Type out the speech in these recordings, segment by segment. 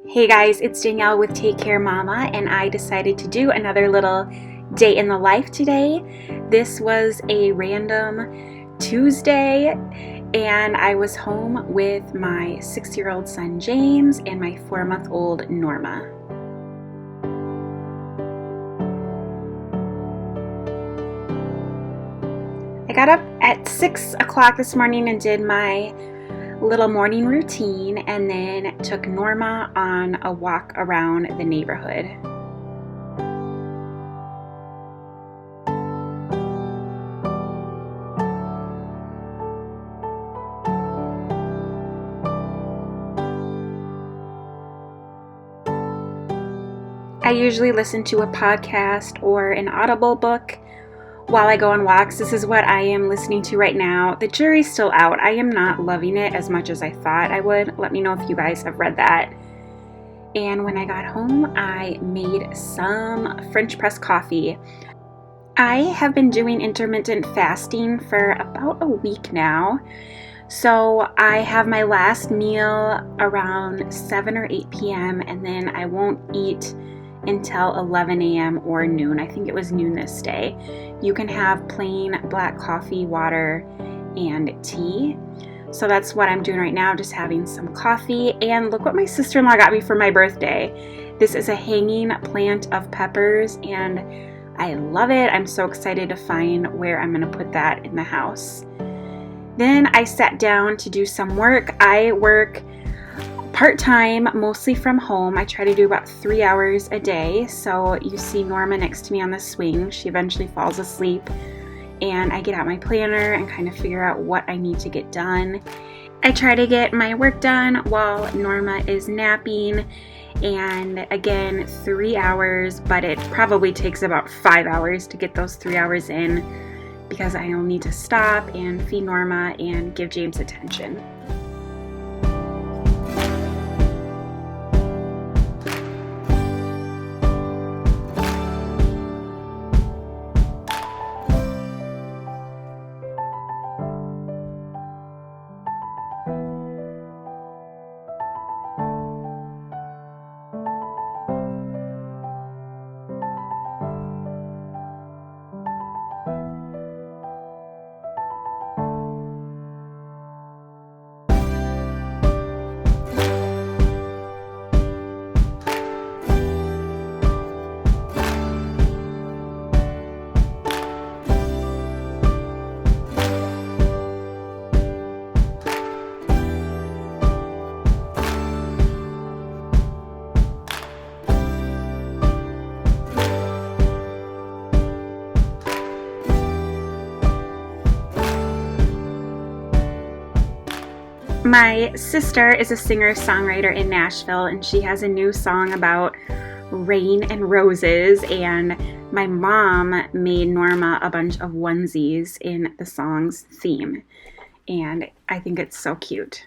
Hey guys, it's Danielle with Take Care Mama, and I decided to do another little day in the life today. This was a random Tuesday, and I was home with my 6-year-old son James and my 4-month-old Norma. I got up at 6 o'clock this morning and did my little morning routine, and then took Norma on a walk around the neighborhood. I usually listen to a podcast or an Audible book while I go on walks. This is what I am listening to right now. The jury's still out. I am not loving it as much as I thought I would. Let me know if you guys have read that. And when I got home, I made some French press coffee. I have been doing intermittent fasting for about a week now. So I have my last meal around 7 or 8 p.m. and then I won't eat until 11 a.m. or noon. I think it was noon this day. You can have plain black coffee, water, and tea. So that's what I'm doing right now, just having some coffee. And look what my sister-in-law got me for my birthday. This is a hanging plant of peppers, and I love it. I'm so excited to find where I'm gonna put that in the house. Then I sat down to do some work. I work part-time, mostly from home. I try to do about 3 hours a day. So you see Norma next to me on the swing. She eventually falls asleep, and I get out my planner and kind of figure out what I need to get done. I try to get my work done while Norma is napping, and again, 3 hours, but it probably takes about 5 hours to get those 3 hours in because I'll need to stop and feed Norma and give James attention. My sister is a singer-songwriter in Nashville, and she has a new song about rain and roses, and my mom made Norma a bunch of onesies in the song's theme, and I think it's so cute.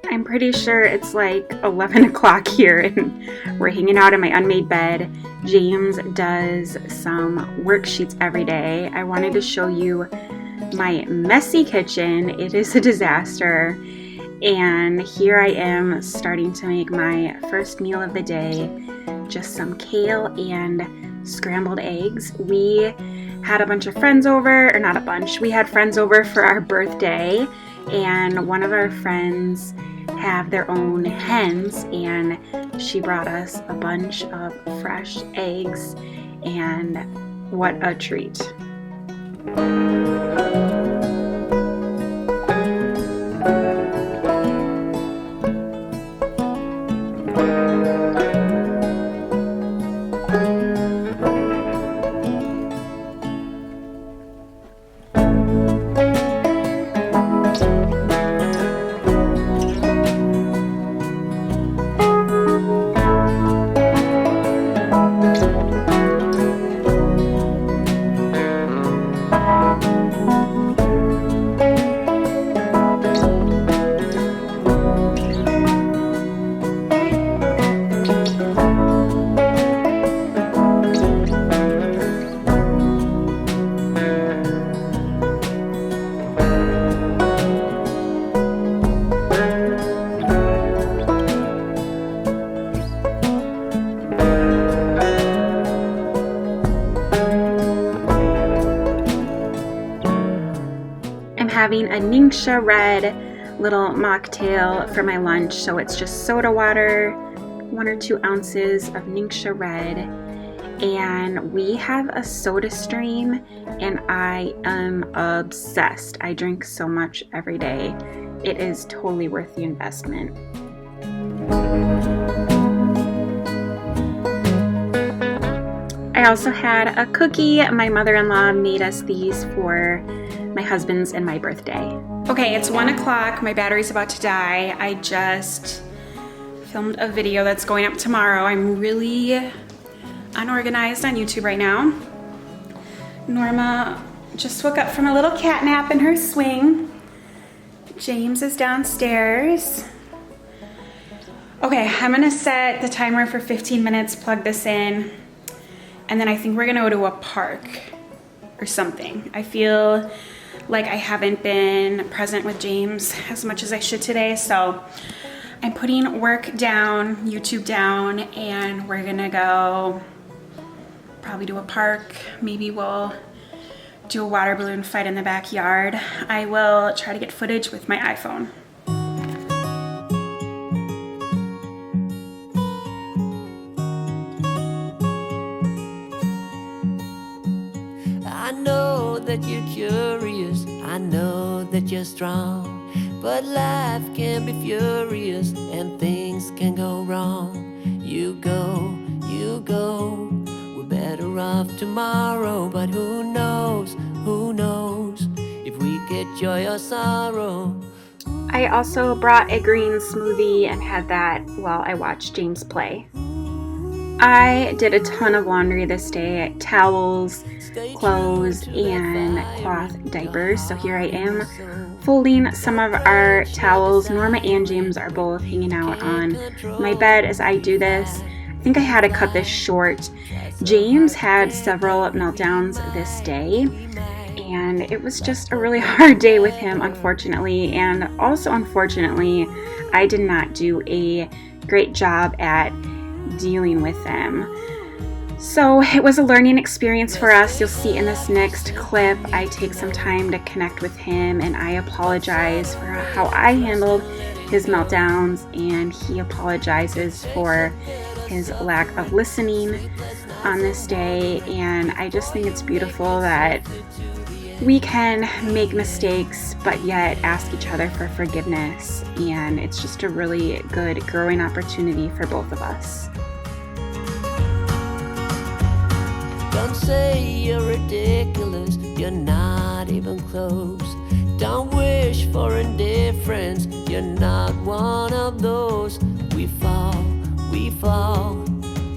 I'm pretty sure it's like 11 o'clock here, and we're hanging out in my unmade bed. James does some worksheets every day. I wanted to show you my messy kitchen. It is a disaster. And here I am starting to make my first meal of the day. Just some kale and scrambled eggs. We had a bunch of friends over, or not a bunch, we had friends over for our birthday, and one of our friends have their own hens, and she brought us a bunch of fresh eggs, and what a treat. having a Ningxia Red little mocktail for my lunch. So it's just soda water, 1 or 2 ounces of Ningxia Red, and we have a soda stream, and I am obsessed. I drink so much every day. It is totally worth the investment. I also had a cookie. My mother-in-law made us these for my husband's and my birthday. Okay, it's 1 o'clock. My battery's about to die. I just filmed a video that's going up tomorrow. I'm really unorganized on YouTube right now. Norma just woke up from a little cat nap in her swing. James is downstairs. Okay, I'm gonna set the timer for 15 minutes, plug this in, and then I think we're gonna go to a park or something. I feel like I haven't been present with James as much as I should today, so I'm putting work down, YouTube down, and we're gonna go probably to a park. Maybe we'll do a water balloon fight in the backyard. I will try to get footage with my iPhone. I know that you're curious, I know that you're strong, but life can be furious and things can go wrong. You go, we're better off tomorrow, but who knows if we get joy or sorrow. I also brought a green smoothie and had that while I watched James play. I did a ton of laundry this day, towels, clothes, and cloth diapers. So here I am folding some of our towels. Norma and James are both hanging out on my bed as I do this. I think I had to cut this short. James had several meltdowns this day, and it was just a really hard day with him, unfortunately. And also, unfortunately, I did not do a great job at dealing with them. So it was a learning experience for us. You'll see in this next clip, I take some time to connect with him, and I apologize for how I handled his meltdowns, and he apologizes for his lack of listening on this day. And I just think it's beautiful that we can make mistakes but yet ask each other for forgiveness, and it's just a really good growing opportunity for both of us. Don't say you're ridiculous, you're not even close. Don't wish for indifference, you're not one of those. We fall,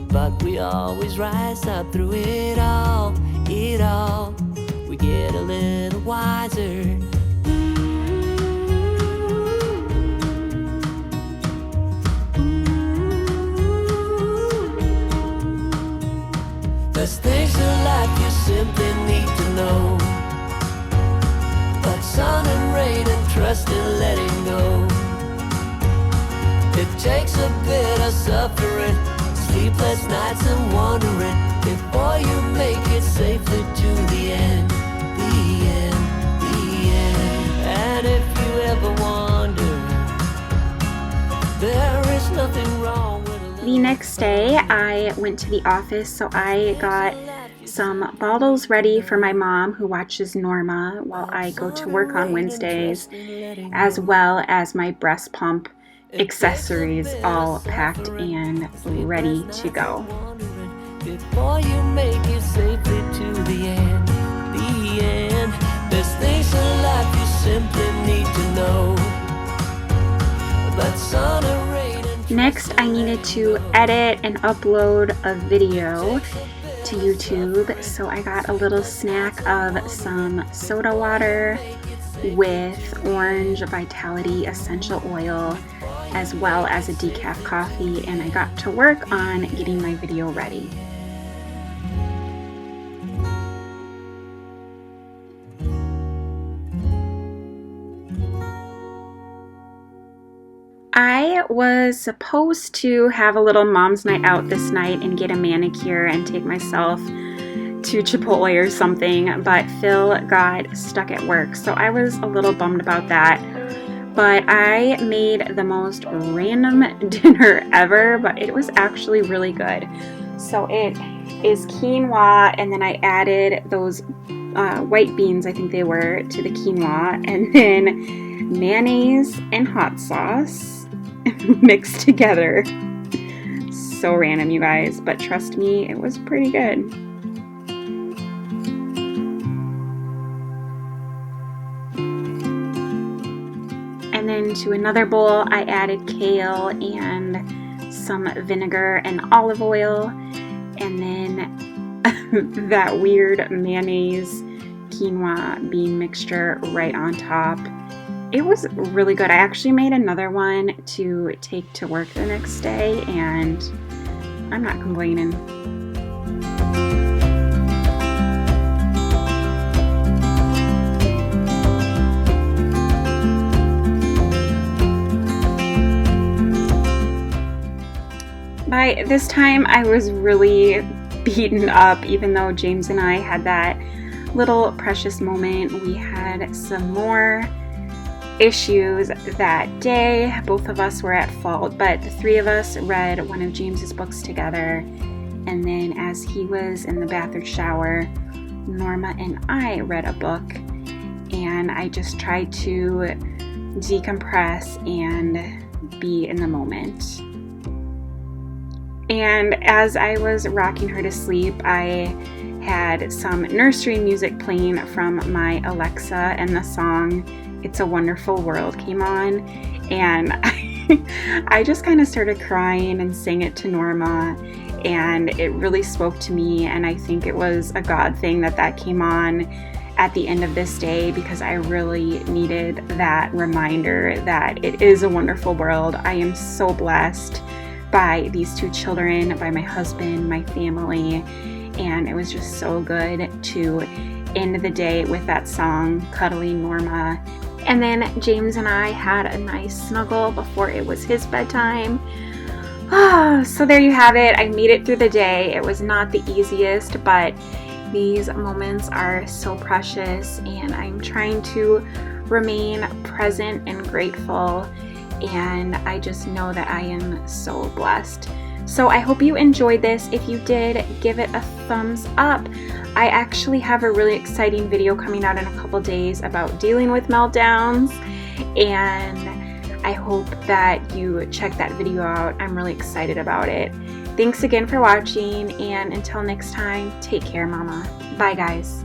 but we always rise up through it all. We get a little wiser. There's things in life you simply need to know, but sun and rain and trust and letting go. It takes a bit of suffering, sleepless nights and wondering, before you make it safely to the end. And if you ever wonder, there is nothing wrong with a little. The next day, I went to the office, so I got some bottles ready for my mom, who watches Norma while I go to work on Wednesdays, as well as my breast pump accessories all packed and ready to go. Before you make it safely to the end. There's things in life you simply need to know, but sun and rain and next, I needed to edit and upload a video to YouTube, so I got a little snack of some soda water with orange vitality essential oil, as well as a decaf coffee, and I got to work on getting my video ready. I was supposed to have a little mom's night out this night and get a manicure and take myself to Chipotle or something, but Phil got stuck at work, so I was a little bummed about that. But I made the most random dinner ever, but it was actually really good. So it is quinoa, and then I added those white beans, I think they were, to the quinoa, and then mayonnaise and hot sauce mixed together. So random, you guys, but trust me, it was pretty good. And then to another bowl, I added kale and some vinegar and olive oil, and then that weird mayonnaise quinoa bean mixture right on top. It was really good. I actually made another one to take to work the next day, and I'm not complaining. By this time, I was really beaten up, even though James and I had that little precious moment. We had some more issues that day. Both of us were at fault, but the three of us read one of James's books together, and then as he was in the bath or shower, Norma and I read a book, and I just tried to decompress and be in the moment. And as I was rocking her to sleep, I had some nursery music playing from my Alexa, and the song It's a Wonderful World came on, and I just kind of started crying and sang it to Norma, and it really spoke to me, and I think it was a God thing that came on at the end of this day, because I really needed that reminder that it is a wonderful world. I am so blessed by these two children, by my husband, my family, and it was just so good to end the day with that song, cuddling Norma. And then James and I had a nice snuggle before it was his bedtime. So there you have it. I made it through the day. It was not the easiest, but these moments are so precious, and I'm trying to remain present and grateful, and I just know that I am so blessed. So I hope you enjoyed this. If you did, give it a thumbs up. I actually have a really exciting video coming out in a couple days about dealing with meltdowns, and I hope that you check that video out. I'm really excited about it. Thanks again for watching, and until next time, take care, Mama. Bye, guys.